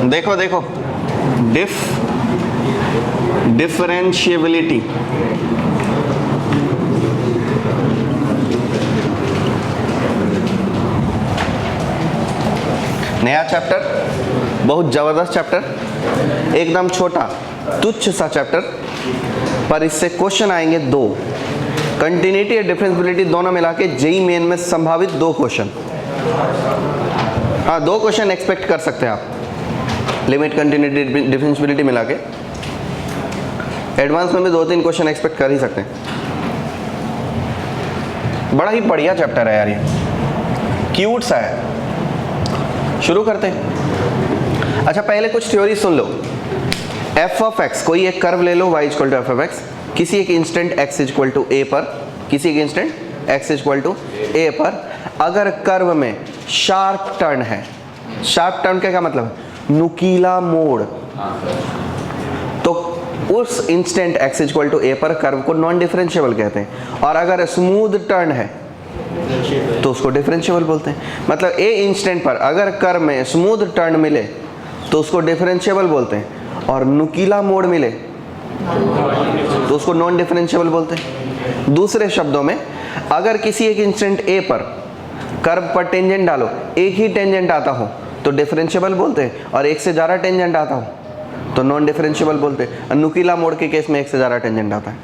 देखो देखो, डिफरेंशिएबिलिटी, नया चैप्टर, बहुत जबरदस्त चैप्टर, एकदम छोटा तुच्छ सा चैप्टर, पर इससे क्वेश्चन आएंगे दो, कंटिन्यूटी और डिफरेंशिएबिलिटी दोनों मिला के जेईई मेन में संभावित दो क्वेश्चन। हाँ, 2 क्वेश्चन एक्सपेक्ट कर सकते हैं आप, लिमिट, कंटिन्यूटी, डिफरेंशिएबिलिटी मिला के। एडवांस में भी 2-3 क्वेश्चन एक्सपेक्ट कर ही सकते हैं। बड़ा ही बढ़िया चैप्टर है यार, ये क्यूट सा है। शुरू करते हैं। अच्छा, पहले कुछ थ्योरी सुन लो। एफ ऑफ एक्स, कोई एक कर्व ले लो y equal to f of x, किसी एक instant x equal to a पर, किसी एक instant x equal to a पर अगर कर्व में शार्प टर्न है, शार्प टर्न का क्या मतलब है? नुकीला मोड़, तो उस instant x equal to a पर कर्व को नॉन डिफरेंशिएबल कहते हैं। और अगर स्मूथ टर्न है तो उसको डिफरेंशिएबल बोलते हैं। मतलब ए इंस्टेंट पर अगर कर्व में स्मूथ टर्न मिले तो उसको डिफरेंशिएबल बोलते हैं, और नुकीला मोड़ मिले तो उसको नॉन डिफरेंशिएबल बोलते हैं। दूसरे शब्दों में, अगर किसी एक इंस्टेंट ए पर कर्व पर टेंजेंट डालो, एक ही टेंजेंट आता हो तो डिफरेंशिएबल बोलते हैं, और एक से ज़्यादा टेंजेंट आता हो तो नॉन डिफरेंशिएबल बोलते हैं। नुकीला मोड़ के केस में एक से ज़्यादा टेंजेंट आता है।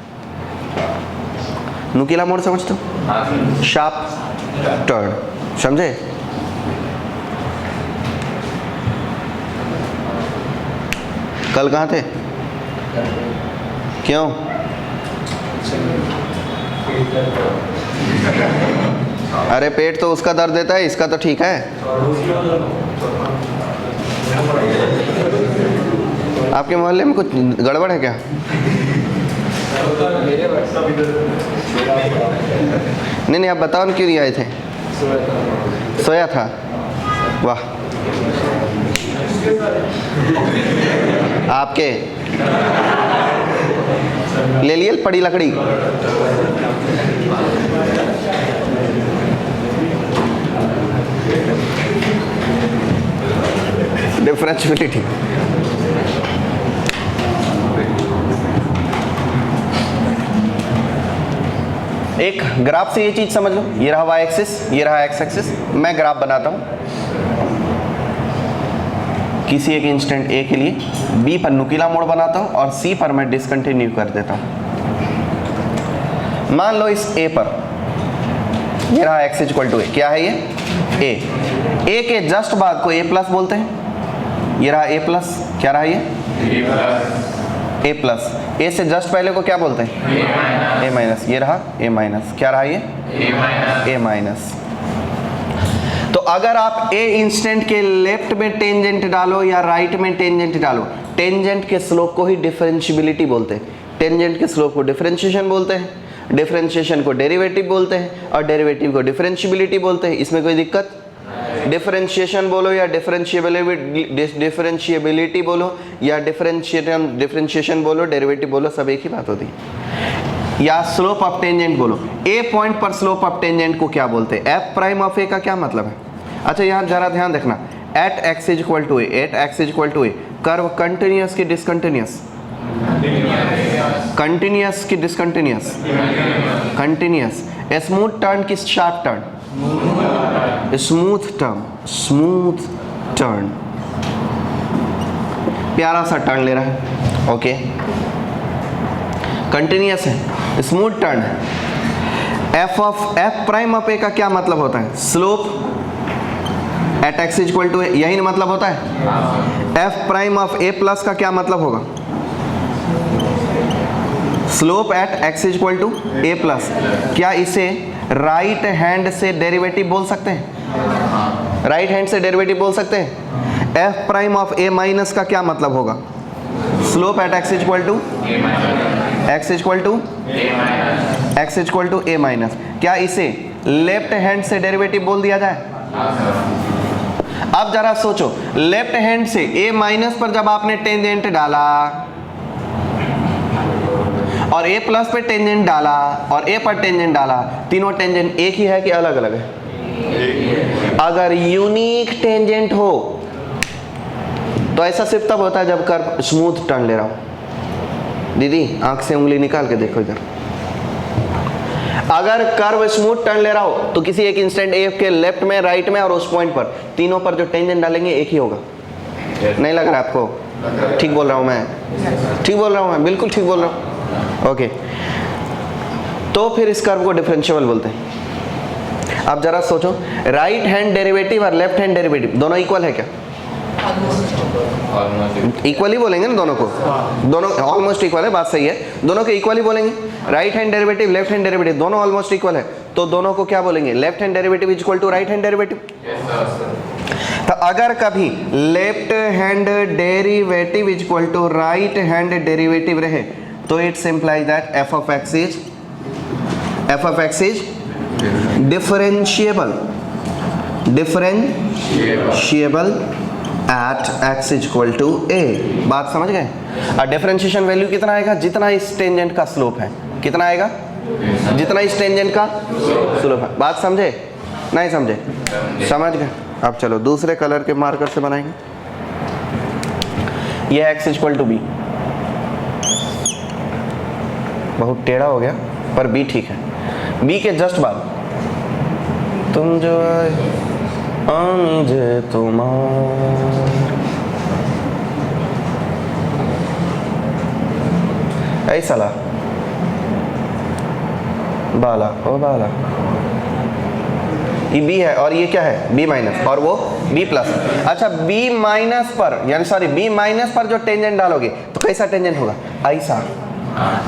नुकीला मोड़ समझते हो? शार्प टर्न, समझे? कल कहाँ थे? क्यों? अरे पेट तो उसका दर्द देता है, इसका तो ठीक है। आपके मोहल्ले में कुछ गड़बड़ है क्या? नहीं, आप बताओ क्यों नहीं आए थे? सोया था। वाह, आपके ले लिए पड़ी लकड़ी। डिफरेंशिएबिलिटी, एक ग्राफ से ये चीज समझ लो। ये रहा y एक्सिस, ये रहा x एक्सिस। मैं ग्राफ बनाता हूं किसी एक इंस्टेंट a के लिए, b पर नुकीला मोड़ बनाता हूं और c पर मैं डिसकंटिन्यू कर देता हूं। मान लो इस a पर ये रहा x इक्वल टू a, क्या है ये? a के जस्ट बाद को a प्लस बोलते हैं। ये रहा a प्लस, क्या रहा ये? a plus. a से जस्ट पहले को क्या बोलते हैं? a minus. ये रहा a माइनस, क्या रहा ये? a minus. तो अगर आप a इंस्टेंट के लेफ्ट में टेंजेंट डालो या राइट में टेंजेंट डालो, टेंजेंट के स्लोप को ही डिफरेंशिएबिलिटी बोलते हैं। टेंजेंट के स्लोप को डिफरेंशिएशन बोलते हैं, डिफरेंशिएशन को डेरिवेटिव बोलते हैं, और डेरिवेटिव को डिफरेंशिएबिलिटी बोलते हैं। इसमें कोई दिक्कत? डिफरेंशिएशन बोलो या डिफरेंशिएबिलिटी बोलो या डिफरेंशिएशन बोलो, डेरिवेटिव बोलो, सब एक ही बात होती है। या स्लोप ऑफ टेंजेंट बोलो। ए पॉइंट पर स्लोप ऑफ टेंजेंट को क्या बोलते हैं? एफ प्राइम ऑफ ए का क्या मतलब है? अच्छा, यहाँ जरा ध्यान देखना। At x is equal to a, at x is equal to a, curve continuous की डिसकंटिन्यूअस? कंटिन्यूअस की डिसकंटिन्यूअस? कंटिन्यूअस। स्मूथ टर्न की sharp turn? Smooth turn, smooth turn. प्यारा सा टर्न ले रहा है, ओके। कंटिन्यूअस है, स्मूथ टर्न है। एफ प्राइम ऑफ ए का क्या मतलब होता है? Slope at x equal to a, यही मतलब होता है। F prime of a plus का क्या मतलब होगा? Slope at x equal to a plus. क्या इसे राइट हैंड से डेरिवेटिव बोल सकते हैं? राइट हैंड से डेरिवेटिव बोल सकते हैं। F prime of a minus का क्या मतलब होगा? Slope at x equal to x equal to a minus. क्या इसे लेफ्ट हैंड से डेरिवेटिव बोल दिया जाए? अब जरा सोचो, लेफ्ट हैंड से ए माइनस पर जब आपने टेंजेंट डाला और ए प्लस पे टेंजेंट डाला और ए पर टेंजेंट डाला, तीनों टेंजेंट एक ही है कि अलग अलग है? अगर यूनिक टेंजेंट हो तो ऐसा सिर्फ तब होता है जब कर्व स्मूथ टर्न ले रहा हो। दीदी आंख से उंगली निकाल के देखो इधर, अगर कर्व स्मूथ टर्न ले रहा हो तो किसी एक इंस्टेंट ए के लेफ्ट में, राइट में और उस पॉइंट पर, तीनों पर जो टेंजेंट डालेंगे एक ही होगा। नहीं लग रहा आपको? ठीक बोल रहा हूं मैं? ठीक बोल रहा हूं मैं? बिल्कुल ठीक बोल रहा हूं। ओके, तो फिर इस कर्व को डिफरेंशियल बोलते हैं। अब जरा सोचो, राइट हैंड डेरिवेटिव और लेफ्ट हैंड डेरिवेटिव दोनों इक्वल है क्या? इक्वल ही बोलेंगे ना दोनों को, दोनों ऑलमोस्ट इक्वल है, बात सही है, दोनों को इक्वल ही बोलेंगे। Right hand derivative, left hand derivative दोनों ऑलमोस्ट इक्वल है, तो दोनों को क्या बोलेंगे? Left hand derivative is equal to right hand derivative. तो अगर कभी left hand derivative is equal to right hand derivative रहे तो it's implies that f of x is differentiable at x is equal to a। बात समझ गए? और differentiation value कितना आएगा? जितना इस टेंजेंट का स्लोप है। कितना आएगा? जितना इस टेंजेंट का स्लोप है। बात समझे? नहीं समझे? समझ गए? अब चलो दूसरे कलर के मार्कर से बनाएंगे। ये x is equal to b, बहुत टेढ़ा हो गया पर b ठीक है। b के जस्ट बाद तुम जो मुझे तुम्हार, ऐसा ला बाला ओ बाला, ये b है और ये क्या है? b माइनस और वो b प्लस। अच्छा b माइनस पर, यानी सॉरी b माइनस पर जो टेंजेंट डालोगे तो कैसा टेंजेंट होगा? ऐसा।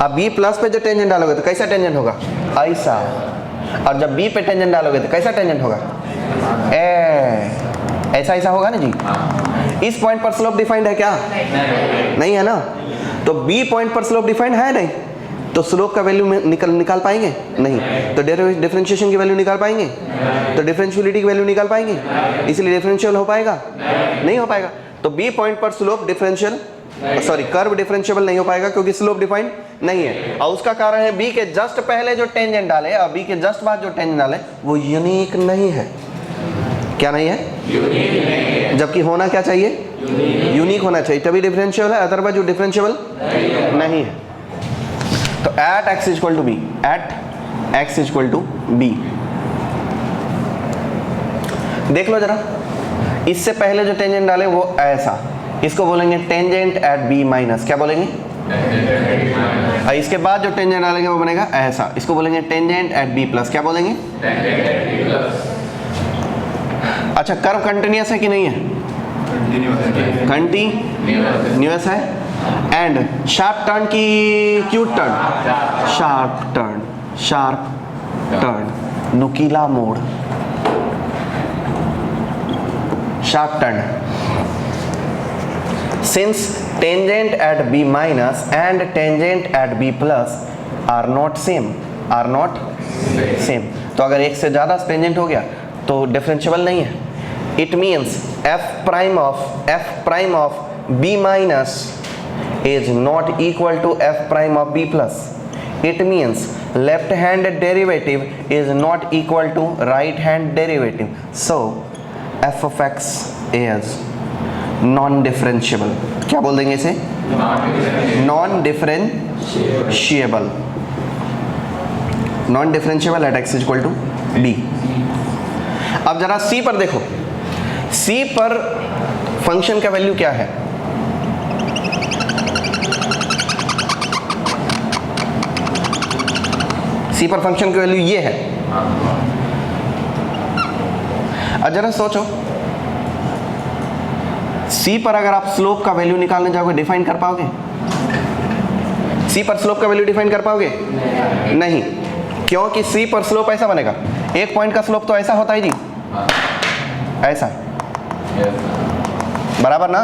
अब b प्लस पे जो टेंजेंट डालोगे तो कैसा टेंजेंट होगा? ऐसा। और जब b पे टेंजेंट डालोगे तो कैसा टेंजेंट होगा? ऐसा ऐसा होगा ना जी। इस पॉइंट पर स्लोप डिफाइंड है क्या? नहीं है ना। तो b पॉइंट पर स्लोप डिफाइंड है नहीं, तो स्लोप का वैल्यू निकाल पाएंगे? नहीं। तो डिफरेंशिएशन की वैल्यू निकाल पाएंगे? तो डिफरेंशियलिटी की वैल्यू निकाल पाएंगे? इसलिए डिफरेंशियल हो पाएगा? नहीं हो पाएगा। तो b पॉइंट पर slope differential, sorry curve differentiable नहीं हो पाएगा क्योंकि स्लोप डिफाइंड नहीं है। और उसका कारण है b के जस्ट पहले जो टेंजेंट डाले और b के जस्ट बाद जो टेंजेंट डाले वो यूनिक नहीं है। क्या नहीं है? यूनिक। जबकि होना क्या चाहिए? यूनिक होना चाहिए, तभी डिफरेंशियल है, अदरवाइज जो डिफरेंशिएबल नहीं है। तो at x is equal to b, at x is equal to b. देख लो जरा, इससे पहले जो टेंजेंट डाले वो ऐसा, इसको बोलेंगे टेंजेंट एट b माइनस। क्या बोलेंगे? और इसके बाद जो टेंजेंट डालेंगे वो बनेगा ऐसा, इसको बोलेंगे टेंजेंट एट b प्लस। क्या बोलेंगे? अच्छा, कर्व कंटिन्यूअस है कि नहीं है? कंटिन्यूअस है। एंड शार्प टर्न की क्यूट टर्न? शार्प टर्न, नुकीला मोड़, sharp turn. Since tangent at b minus and tangent at b plus are not same, तो अगर एक से ज्यादा टेंजेंट हो गया तो डिफरेंशिएबल नहीं है। It means f prime of b minus is not equal to f prime of b plus. It means left hand derivative is not equal to right hand derivative. So f of x is non-differentiable. क्या बोल देंगे इसे? Non-differentiable. Non-differentiable at x is equal to b. अब जरा c पर देखो, c पर function का वैल्यू क्या है? c पर फंक्शन की वैल्यू ये है। अब जरा सोचो, c पर अगर आप स्लोप का वैल्यू निकालने जाओगे डिफाइन कर पाओगे? c पर स्लोप का वैल्यू डिफाइन कर पाओगे? नहीं, क्योंकि c पर स्लोप ऐसा बनेगा, एक पॉइंट का स्लोप तो ऐसा होता है जी, ऐसा बराबर ना?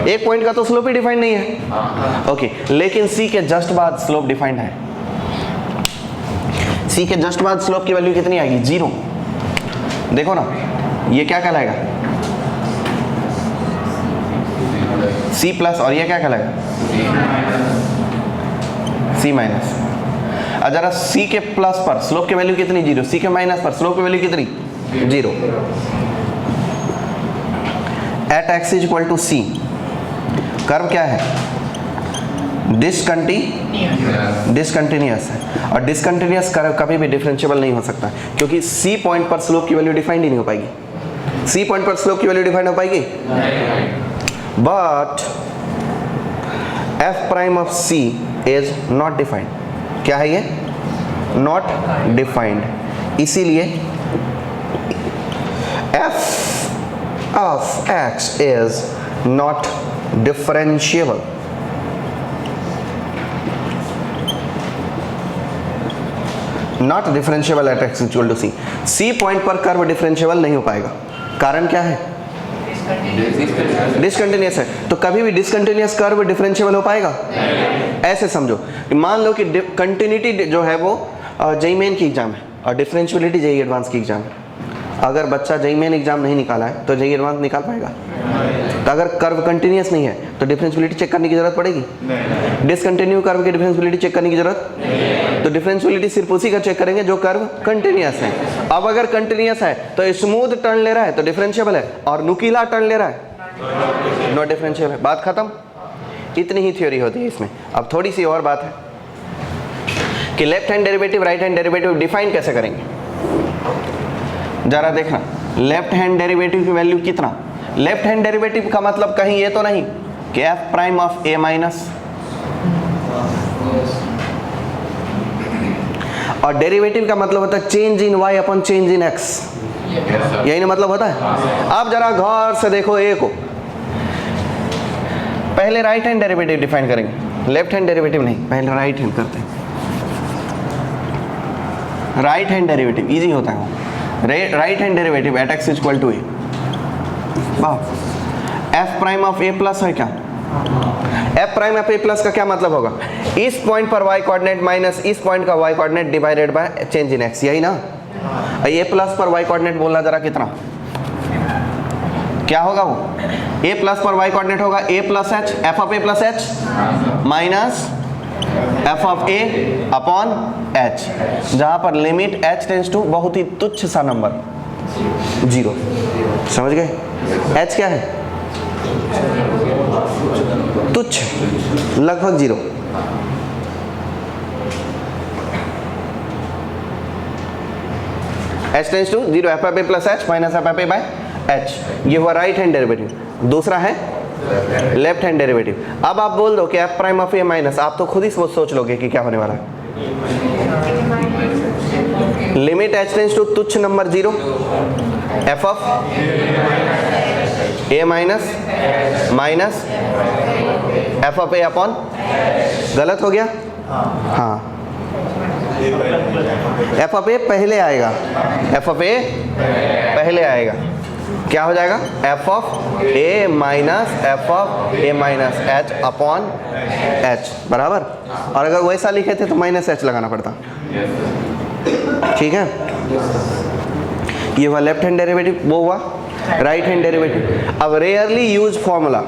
एक पॉइंट का तो स्लोप ही डिफाइंड नहीं है। ओके, लेकिन c के जस्ट बाद स्लोप डिफाइंड है। c के जस्ट बाद स्लोप की वैल्यू कितनी आएगी? 0। देखो ना, ये क्या कहलाएगा? c प्लस, और ये क्या कहलाएगा? c minus. अब जरा c के प्लस पर स्लोप की वैल्यू कितनी? 0। c के माइनस पर स्लोप की वैल्यू कितनी? 0। At x is equal to c, curve क्या है? डिसकंटिन्यूअस है, और डिसकंटिन्यूअस कर्व कभी भी डिफरेंशिएबल नहीं हो सकता, क्योंकि सी पॉइंट पर स्लोप की वैल्यू डिफाइंड ही नहीं हो पाएगी। सी पॉइंट पर स्लोप की वैल्यू डिफाइंड हो पाएगी? But f prime of c is not defined. क्या है ये? Not defined. इसीलिए f of x is not differentiable. Not differentiable at x equal to c. C point पर कर्व डिफरेंशिएबल नहीं हो पाएगा। कारण क्या है? डिसकंटिन्यूअस है। तो कभी भी डिसकंटिन्यूअस कर्व डिफरेंशिएबल हो पाएगा? ऐसे समझो, मान लो कि कंटिन्यूटी जो है वो जेईई मेन की एग्जाम है और डिफरेंशियबिलिटी जेईई एडवांस की एग्जाम है। अगर बच्चा जेईई मेन एग्जाम नहीं निकाला है तो जेईई एडवांस निकाल पाएगा? तो अगर कर्व कंटिन्यूअस नहीं है तो डिफरेंशियबिलिटी चेक करने की जरूरत पड़ेगी? डिसकंटिन्यू कर्व की डिफरेंशियबिलिटी चेक करने की जरूरत? तो डिफरेंशियबिलिटी सिर्फ उसी का चेक करेंगे जो कर्व कंटिन्यूअस है। अब अगर कंटिन्यूअस है तो स्मूथ टर्न ले रहा है तो डिफरेंशिएबल है, और नुकीला टर्न ले रहा है नॉट डिफरेंशिएबल है। बात खत्म। इतनी ही थ्योरी होती है इसमें। अब थोड़ी सी और बात है कि left hand derivative right hand derivative define कैसे करेंगे। जरा देखना, लेफ्ट हैंड डेरिवेटिव की वैल्यू कितना? लेफ्ट हैंड डेरिवेटिव का मतलब कहीं ये तो नहीं कि f prime of a minus, और डेरिवेटिव का मतलब होता है change in y upon change in x. यही ना मतलब होता है। आप जरा गौर से देखो ए को। पहले राइट हैंड डेरिवेटिव डिफाइन करेंगे, लेफ्ट हैंड डेरिवेटिव नहीं, पहले राइट हैंड करते हैं। राइट हैंड डेरिवेटिव इजी होता है वो। Right hand derivative at x equal to a. F prime of a plus है क्या? F prime of a plus का क्या मतलब होगा? इस पॉइंट पर वाई कोऑर्डिनेट माइनस इस पॉइंट का y coordinate divided by change in x, यही ना? ए प्लस पर वाई कोऑर्डिनेट बोलना जरा कितना क्या होगा? वो ए प्लस पर वाई कोऑर्डिनेट होगा a plus h, f of a plus h minus f of A upon H, जहां पर लिमिट एच टेंड्स टू बहुत ही तुच्छ सा नंबर 0। समझ गए? एच क्या है? तुच्छ, लगभग 0। H tends to 0, f of a plus h minus f of a by h. ये हुआ राइट हैंड डेरिवेटिव। दूसरा है लेफ्ट हैंड डेरिवेटिव। अब आप बोल दो कि f prime of a minus, आप तो खुद ही सोच लोगे कि क्या होने वाला है। लिमिट एच टेंड्स टू तुच्छ number 0, f of a minus minus f of A upon, गलत हो गया? हाँ, एफ ऑफ ए पहले आएगा, एफ ऑफ ए पहले आएगा, क्या हो जाएगा? F of a minus f of a minus h upon H बराबर। और अगर वैसा लिखे थे तो माइनस एच लगाना पड़ता। ठीक है, ये हुआ लेफ्ट हैंड डेरिवेटिव, वो हुआ राइट हैंड डेरिवेटिव। अब रेयरली यूज फॉर्मूला,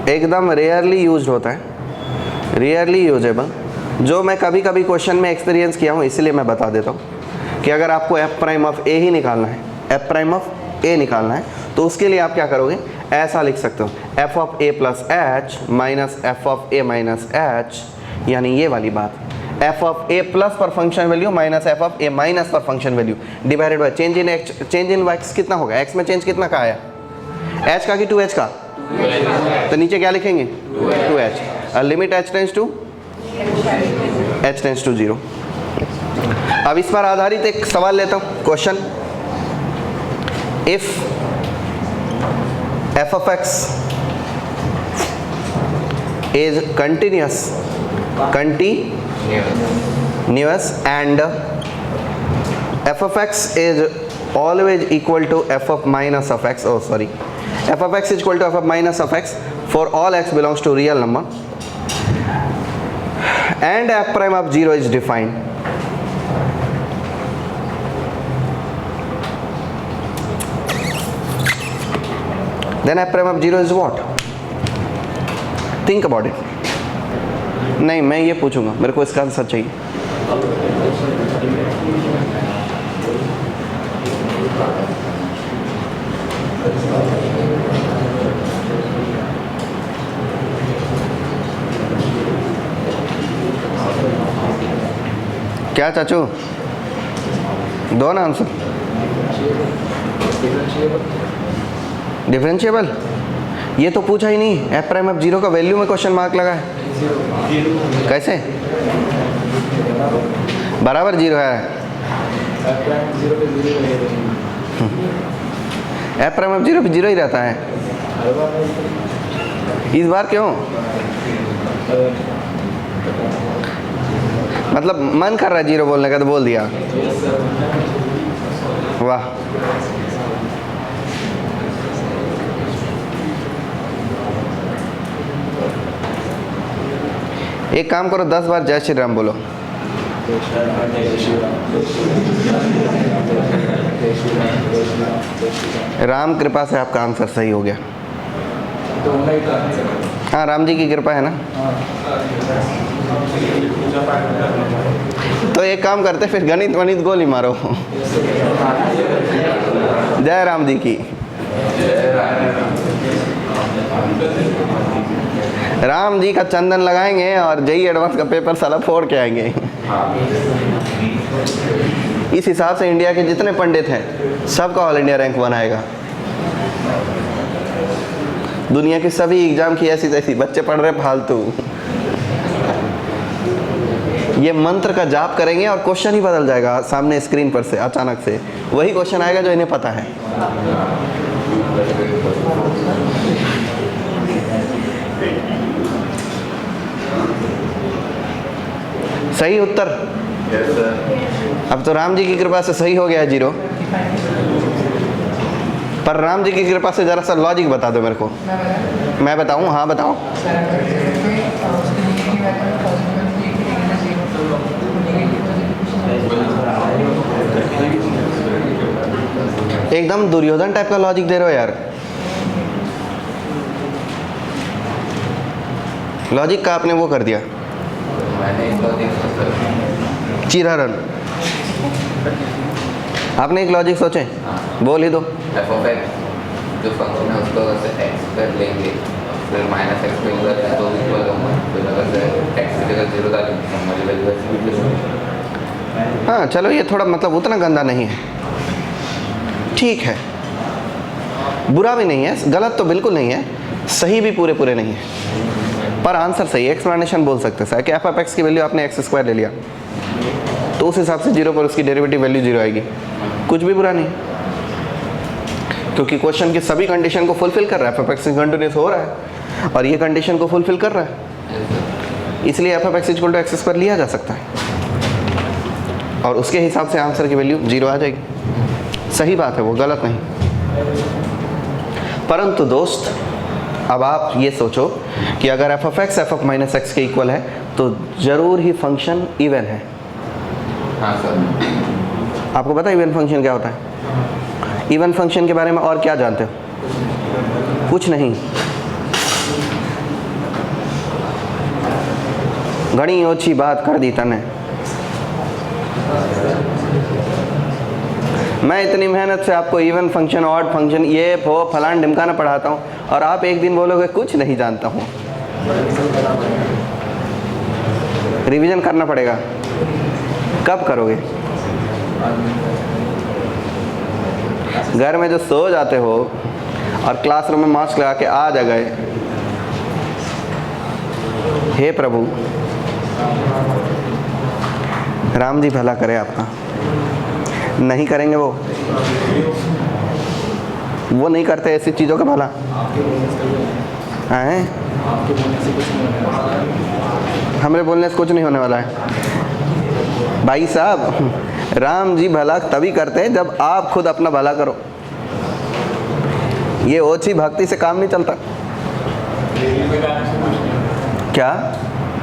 एकदम रेयरली यूज होता है, रेयरली यूजेबल, जो मैं कभी कभी क्वेश्चन में एक्सपीरियंस किया हूँ, इसलिए मैं बता देता हूँ कि अगर आपको एफ प्राइम ऑफ ए ही निकालना है, एफ प्राइम ऑफ ए निकालना है, तो उसके लिए आप क्या करोगे? ऐसा लिख सकते हो, f of a plus h minus f of a minus h, यानी ये वाली बात, एफ ऑफ ए प्लस पर function value minus f of a minus पर function value divided by change in x. Change in x कितना होगा? X में change कितना का आया? एच का कि 2h का? तो नीचे क्या लिखेंगे? 2h। Limit h tends to 0। अब इस पर आधारित एक सवाल लेता हूँ, question. If f of x is continuous and f of x is always equal to f of minus of x, oh sorry, f of x is equal to f of minus of x for all x belongs to real number, and f prime of 0 is defined, then f prime of 0 is what? Think about it. नहीं, मैं ये पूछूंगा, मेरे को इसका answer चाहिए। क्या चाचू, दो ना आंसर। डिफरेंशिएबल, ये तो पूछा ही नहीं। एफ प्राइम एफ जीरो का वैल्यू में क्वेश्चन मार्क लगा है, कैसे बराबर जीरो है? एफ प्राइम एफ जीरो पे जीरो ही रहता है, इस बार क्यों? मतलब मन कर रहा है जीरो बोलने का तो बोल दिया। वाह, एक काम करो, 10 बार जय श्री राम बोलो। राम कृपा से आपका आंसर सही हो गया। हाँ, राम जी की कृपा है ना। तो एक काम करते, फिर गणित वणित गोली मारो। जय राम जी की। राम जी का चंदन लगाएंगे और जेई एडवांस का पेपर साला फोड़ के आएंगे। इस हिसाब से इंडिया के जितने पंडित हैं सबका ऑल इंडिया रैंक 1 आएगा। दुनिया के सभी एग्जाम की ऐसी तैसी बच्चे पढ़ रहे फालतू। ये मंत्र का जाप करेंगे और क्वेश्चन ही बदल जाएगा सामने स्क्रीन पर से, अचानक से वही क्वेश्चन आएगा जो इन्हें पता है। सही उत्तर। अब तो राम जी की कृपा से सही हो गया जीरो, पर राम जी की कृपा से जरा सा लॉजिक बता दो मेरे को। मैं बताऊं? हाँ बताओ। एकदम दुर्योधन टाइप का लॉजिक दे रहे हो यार। लॉजिक का आपने वो कर दिया, चिरहरण। आपने एक लॉजिक सोचे, बोल ही दो। एफ ऑफ एक्स जो फंक्शन है उसको अगर से एक्स कर लेंगे फिर माइनस एक्स पे उधर है तो इक्वल होगा, फिर अगर से एक्स की जगह जीरो डालेंगे तो हमारी वैल्यू एक्स होगी। हाँ चलो, ये थोड़ा मतलब उतना गंदा नहीं है, ठीक है, बुरा भी नहीं है, गलत तो बिल्कुल नहीं है, सही भी पूरे पूरे नहीं है, पर आंसर सही है। एक्सप्लेनेशन बोल सकते हैं कि एफ ऑफ एक्स की वैल्यू आपने एक्स स्क्वायर ले लिया तो उस हिसाब से जीरो पर उसकी डेरिवेटिव वैल्यू जीरो आएगी, कुछ भी बुरा नहीं, क्योंकि क्वेश्चन की सभी कंडीशन को फुलफिल कर रहा है। एफ ऑफ एक्स कंटिन्यूस हो रहा है और ये कंडीशन को फुलफिल कर रहा है, इसलिए f of x equal to x square लिया जा सकता है और उसके हिसाब से आंसर की वैल्यू जीरो आ जाएगी। सही बात है, वो गलत नहीं। परंतु दोस्त, अब आप ये सोचो कि अगर F of x minus x के इक्वल है तो ज़रूर ही फंक्शन इवन है। हाँ सर। आपको पता है इवन फंक्शन क्या होता है? इवन फंक्शन के बारे में और क्या जानते हो? कुछ नहीं। घणी ओछी बात कर दी तने। मैं इतनी मेहनत से आपको इवन फंक्शन, ऑड फंक्शन, ये वो फलान ढिमकाना पढ़ाता हूँ और आप एक दिन बोलोगे कुछ नहीं जानता हूँ। रिवीजन करना पड़ेगा। कब करोगे? घर में जो सो जाते हो और क्लासरूम में मास्क लगा के आ जा गए, हे प्रभु राम जी भला करे आपका। नहीं करेंगे वो नहीं करते ऐसी चीज़ों का भला हैं। हमारे बोलने से कुछ नहीं होने वाला है भाई साहब। राम जी भला तभी करते हैं जब आप खुद अपना भला करो। ये ओछी भक्ति से काम नहीं चलता। क्या?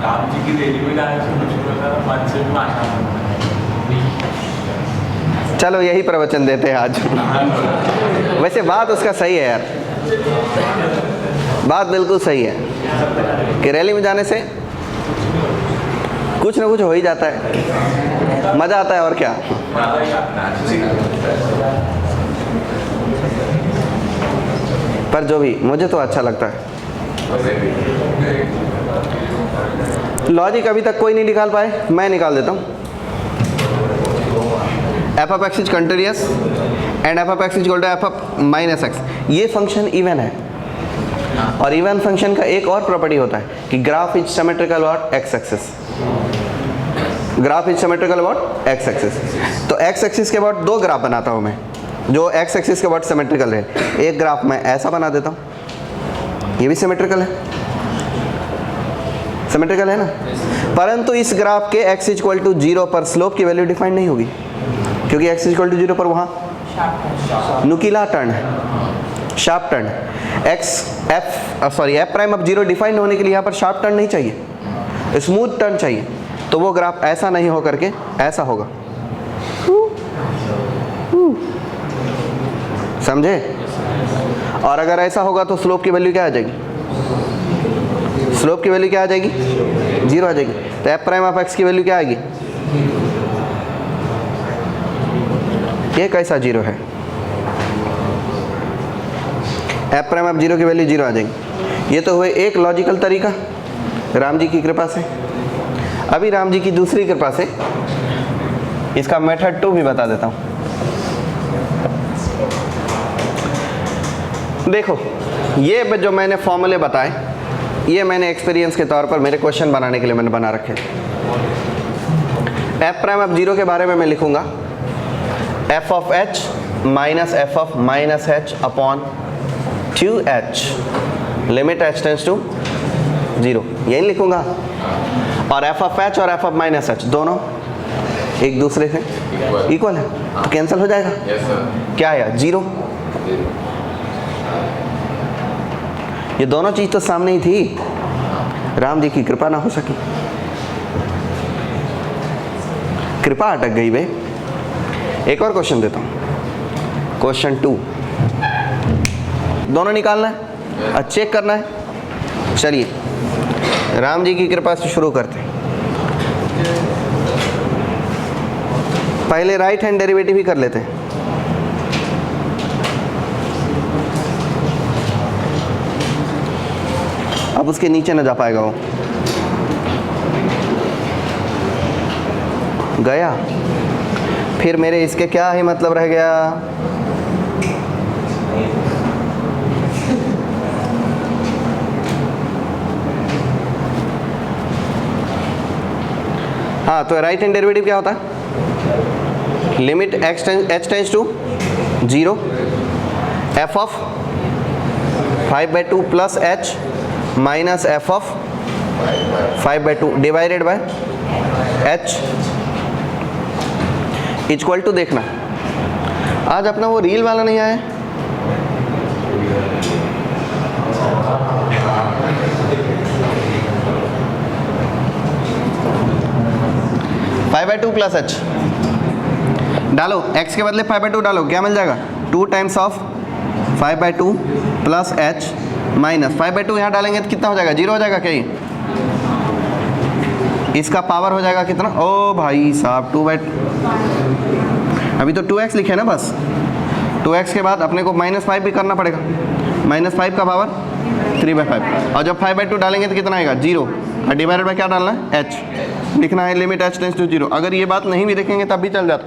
राम जी की रैली में जाने से मुझको लगा से भाषा। चलो यही प्रवचन देते हैं आज। वैसे बात उसका सही है यार, बात बिल्कुल सही है कि रैली में जाने से कुछ ना कुछ हो ही जाता है, मज़ा आता है और क्या। पर जो भी, मुझे तो अच्छा लगता है। लॉजिक अभी तक कोई नहीं निकाल पाए, मैं निकाल देता हूँ। F of x is continuous and f of x is equal to f of minus x, ये फंक्शन इवन है। और इवन फंक्शन का एक और प्रॉपर्टी होता है कि graph is symmetrical about x axis, graph is symmetrical about x axis. तो एक्स एक्सिस के अबाउट दो ग्राफ बनाता हूँ मैं, जो एक्स एक्सिस के अबाउट सिमेट्रिकल रहे। एक ग्राफ मैं ऐसा बना देता हूँ, ये भी सिमेट्रिकल है, सिमेट्रिकल है ना। परंतु इस ग्राफ के x इक्वल टू 0 पर स्लोप की वैल्यू डिफाइन नहीं होगी, क्योंकि x इक्वल टू 0 पर वहाँ नुकीला टर्न है, शार्प टर्न है। एफ प्राइम अब 0 डिफाइन होने के लिए यहाँ पर शार्प टर्न नहीं चाहिए, स्मूथ टर्न चाहिए। तो वो ग्राफ ऐसा नहीं हो करके ऐसा होगा, समझे। और अगर ऐसा होगा तो स्लोप की वैल्यू क्या आ जाएगी, स्लोप की वैल्यू क्या आ जाएगी, 0 आ जाएगी। तो एफ प्राइम ऑफ एक्स की वैल्यू क्या आएगी, ये कैसा 0 है, एफ प्राइम ऑफ 0 की वैल्यू 0 आ जाएगी। ये तो हुए एक लॉजिकल तरीका राम जी की कृपा से। अभी राम जी की दूसरी कृपा से इसका मेथड 2 भी बता देता हूँ। देखो, ये जो मैंने फॉर्मूले बताए, ये मैंने एक्सपीरियंस के तौर पर मेरे क्वेश्चन बनाने के लिए मैंने बना रखे। एफ प्राइम ऑफ 0 के बारे में मैं लिखूंगा f of h minus f of minus h upon 2h limit h tends to 0, यही लिखूंगा। और एफ ऑफ एच और एफ ऑफ माइनस एच दोनों एक दूसरे से इक्वल है, तो कैंसिल हो जाएगा। क्या आया, 0। ये दोनों चीज तो सामने ही थी, राम जी की कृपा ना हो सकी, कृपा अटक गई बे। एक और क्वेश्चन देता हूं, क्वेश्चन 2। दोनों निकालना है और चेक करना है। चलिए राम जी की कृपा से शुरू करते हैं। पहले राइट हैंड डेरिवेटिव ही कर लेते हैं। अब उसके नीचे न जा पाएगा वो, गया। फिर मेरे इसके क्या ही मतलब रह गया, हाँ। तो राइट हैंड डेरिवेटिव क्या होता है, limit h tends to 0 f of 5/2 plus h minus f of 5/2 divided by h equal to, देखना आज अपना वो रील वाला नहीं आया, 5/2 प्लस एच डालो, x के बदले 5/2 डालो, क्या मिल जाएगा, 2 times of 5/2 plus h minus 5/2 यहाँ डालेंगे तो कितना हो जाएगा, 0 हो जाएगा क्या, ये इसका पावर हो जाएगा कितना, ओ भाई साहब 2/2, अभी तो 2x लिखे ना बस, 2x के बाद अपने को -5 भी करना पड़ेगा, -5 का पावर 3/5, और जब 5/2 डालेंगे तो कितना आएगा, 0, और डिवाइडेड बाय क्या डालना है, h लिखना है, लिमिट h टेंस टू 0। अगर ये बात नहीं भी देखेंगे तब भी चल जाता।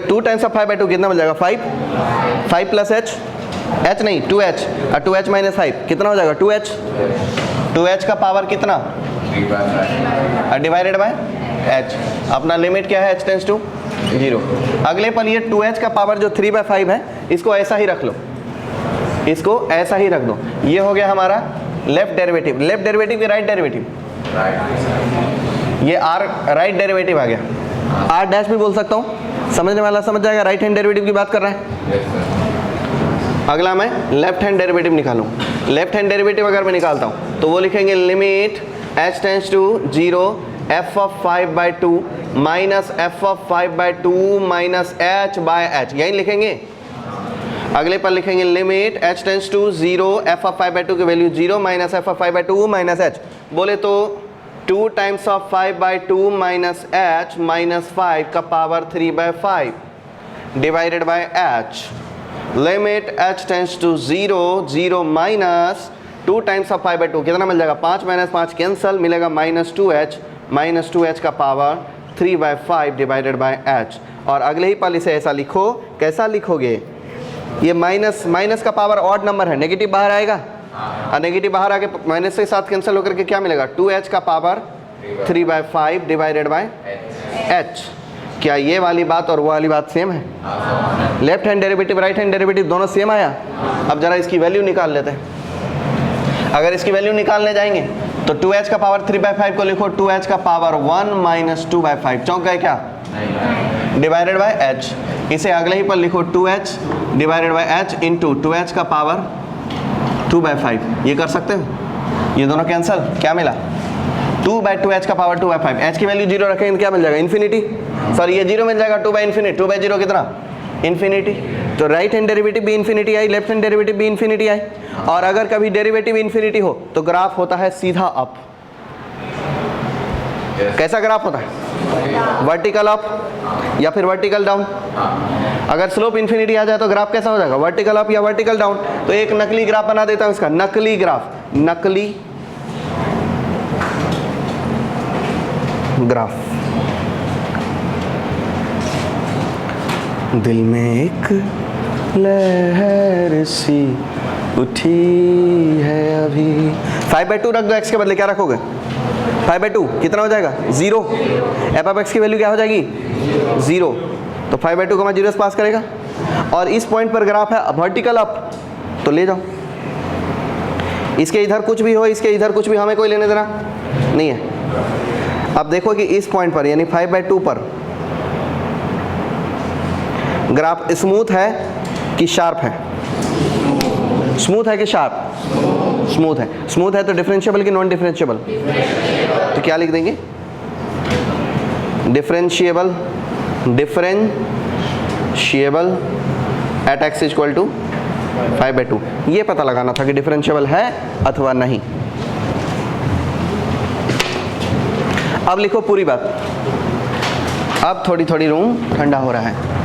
2 टाइम्स ऑफ 5/2 कितना मिल जाएगा, 5 प्लस h नहीं 2h, और 2h माइनस 5 कितना हो जाएगा, 2h का पावर कितना, डिवाइडेड बाय h, अपना लिमिट क्या है, h टेंस टू 0। अगले पर ये 2h का पावर जो 3/5 है, इसको ऐसा ही रख लो, इसको ऐसा ही रख दो। ये हो गया हमारा लेफ्ट डेरिवेटिव, लेफ्ट डेरिवेटिव के राइट डेरिवेटिव, ये r राइट डेरिवेटिव आ गया, r डैश भी बोल सकता हूँ, समझने वाला समझ जाएगा, राइट हैंड डेरिवेटिव की बात कर रहा है। अगला मैं लेफ्ट हैंड डेरिवेटिव निकालूँ, लेफ्ट हैंड डेरिवेटिव अगर मैं निकालता हूँ तो वो लिखेंगे limit h tends to 0 f of 5/2 minus f of 5/2 minus h by h, यही लिखेंगे। अगले पर लिखेंगे limit h tends to 0 f of 5/2 की value 0 minus f of 5/2 minus h, बोले तो 2 times of 5/2 minus h minus 5 का power 3/5 divided by h, limit h tends to 0 minus 2 times of 5/2 कितना मिल जाएगा, 5 माइनस 5 कैंसल, मिलेगा -2h माइनस 2h का power 3/5 divided by h। और अगले ही पल इसे ऐसा लिखो, कैसा लिखोगे? ये माइनस का पावर ऑड नंबर है, नेगेटिव बाहर आएगा और नेगेटिव बाहर आके माइनस के साथ कैंसिल होकर के क्या मिलेगा? 2h का पावर 3/5 डिवाइडेड बाय h। क्या ये वाली बात और वो वाली बात सेम है? Left hand derivative right hand derivative दोनों सेम आया। अब जरा इसकी वैल्यू निकाल लेते हैं। अगर इसकी वैल्यू निकालने जाएंगे तो 2h का पावर 3/5 को लिखो 2h का पावर 1 माइनस 2/5, चौंक गए क्या? Divided by h। इसे अगले ही पर लिखो 2h divided by h into 2h का पावर 2/5। ये कर सकते हो? ये दोनों कैंसिल, क्या मिला? 2/2h का पावर 2/5। h की वैल्यू 0 रखेंगे क्या मिल जाएगा? इन्फिनिटी। सॉरी ये 0 मिल जाएगा, 2/∞। 2/0 कितना? इन्फिनिटी। तो राइट हैंड डेरिवेटिव भी इन्फिनिटी आई, लेफ्ट हैंड डेरिवेटिव भी इन्फिनिटी आई। और अगर कभी डेरिवेटिव इन्फिनिटी हो तो ग्राफ होता है सीधा अप। कैसा ग्राफ होता है? वर्टिकल अप या फिर वर्टिकल डाउन। अगर स्लोप इन्फिनिटी आ जाए तो ग्राफ कैसा हो जाएगा? वर्टिकल अप या वर्टिकल डाउन। तो एक नकली ग्राफ बना देता हूं इसका, नकली ग्राफ, नकली ग्राफ। दिल में एक लहर सी उठी है अभी। 5/2 रख दो, x के बदले क्या रखोगे? 5/2 कितना हो जाएगा? 0। एफ ऑफ एक्स की वैल्यू क्या हो जाएगी? 0। तो 5/2 को 0 से पास करेगा। और इस पॉइंट पर ग्राफ है वर्टिकल अप, तो ले जाओ। इसके इधर कुछ भी हो, इसके इधर कुछ भी, हमें कोई लेने देना नहीं है। अब देखो कि इस पॉइंट पर यानी 5/2 पर ग्राफ स्मूथ है कि शार्प है? स्मूथ है कि शार्प? स्मूथ है। स्मूथ है तो डिफरेंशिएबल कि नॉन डिफरेंशिएबल? तो क्या लिख देंगे? Differentiable. Differentiable at x equal to 5/2। ये पता लगाना था कि डिफरेंशिएबल है अथवा नहीं। अब लिखो पूरी बात। अब थोड़ी थोड़ी रूम ठंडा हो रहा है।